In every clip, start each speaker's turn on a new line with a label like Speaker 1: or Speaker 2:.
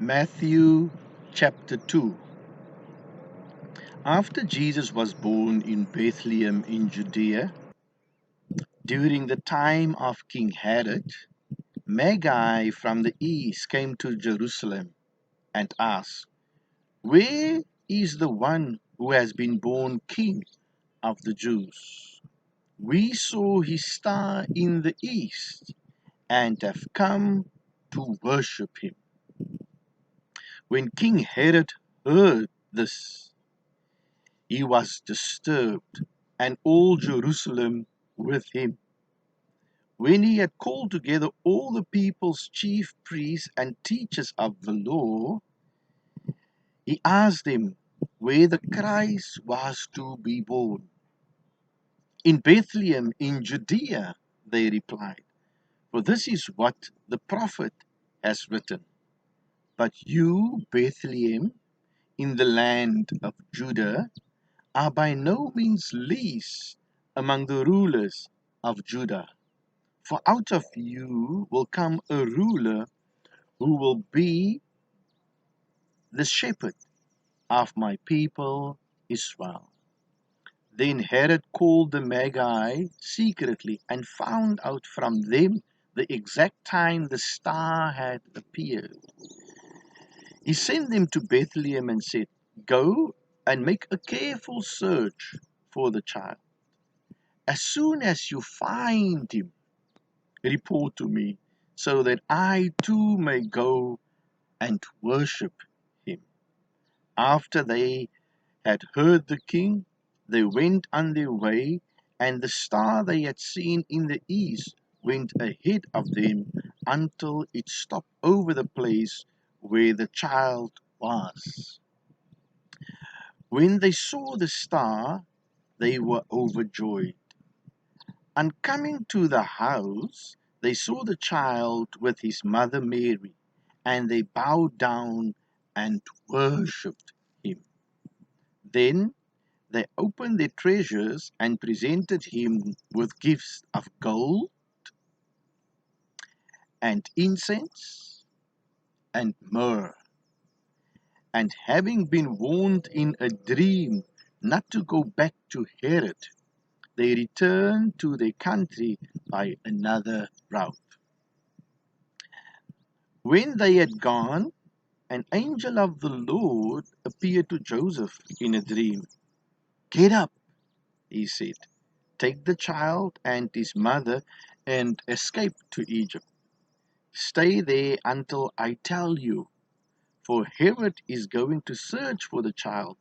Speaker 1: Matthew chapter 2. After Jesus was born in Bethlehem in Judea, during the time of King Herod, Magi from the east came to Jerusalem and asked, "Where is the one who has been born King of the Jews? We saw his star in the east and have come to worship him." When King Herod heard this, he was disturbed, and all Jerusalem with him. When he had called together all the people's chief priests and teachers of the law, he asked them where the Christ was to be born. "In Bethlehem in Judea," they replied, "for this is what the prophet has written. But you, Bethlehem, in the land of Judah, are by no means least among the rulers of Judah. For out of you will come a ruler who will be the shepherd of my people Israel." Then Herod called the Magi secretly and found out from them the exact time the star had appeared. He sent them to Bethlehem and said, "Go and make a careful search for the child. As soon as you find him, report to me, so that I too may go and worship him." After they had heard the king, they went on their way, and the star they had seen in the east went ahead of them until it stopped over the place where the child was. When they saw the star, they were overjoyed. On coming to the house, they saw the child with his mother Mary, and they bowed down and worshipped him. Then they opened their treasures and presented him with gifts of gold and incense and myrrh. And having been warned in a dream not to go back to Herod, they returned to their country by another route. When they had gone, an angel of the Lord appeared to Joseph in a dream. "Get up," he said, "take the child and his mother and escape to Egypt. Stay there until I tell you, for Herod is going to search for the child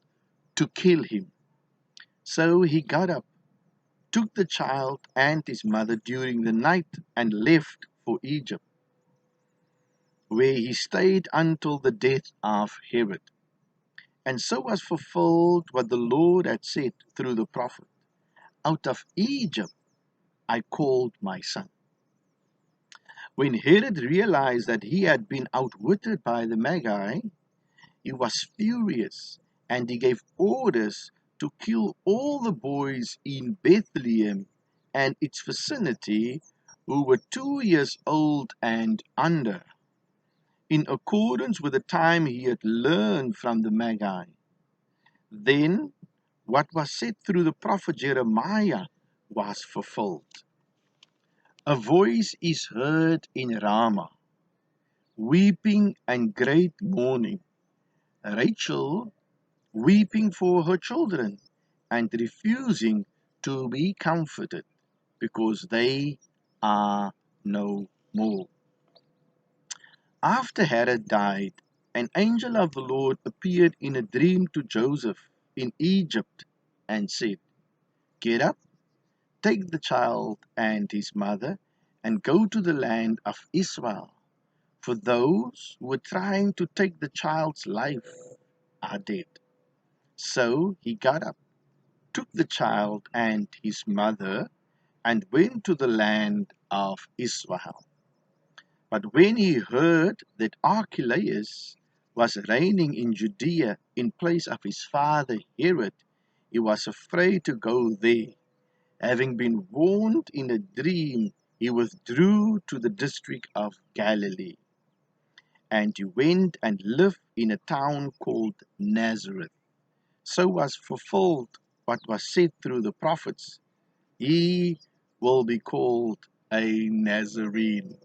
Speaker 1: to kill him." So he got up, took the child and his mother during the night, and left for Egypt, where he stayed until the death of Herod. And so was fulfilled what the Lord had said through the prophet, "Out of Egypt I called my son." When Herod realized that he had been outwitted by the Magi, he was furious, and he gave orders to kill all the boys in Bethlehem and its vicinity who were 2 years old and under, in accordance with the time he had learned from the Magi. Then what was said through the prophet Jeremiah was fulfilled. "A voice is heard in Ramah, weeping and great mourning, Rachel weeping for her children and refusing to be comforted, because they are no more." After Herod died, an angel of the Lord appeared in a dream to Joseph in Egypt and said, "Get up, take the child and his mother, and go to the land of Israel, for those who were trying to take the child's life are dead." So he got up, took the child and his mother, and went to the land of Israel. But when he heard that Archelaus was reigning in Judea in place of his father Herod, he was afraid to go there. Having been warned in a dream, he withdrew to the district of Galilee. and he went and lived in a town called Nazareth. So was fulfilled what was said through the prophets. He will be called a Nazarene.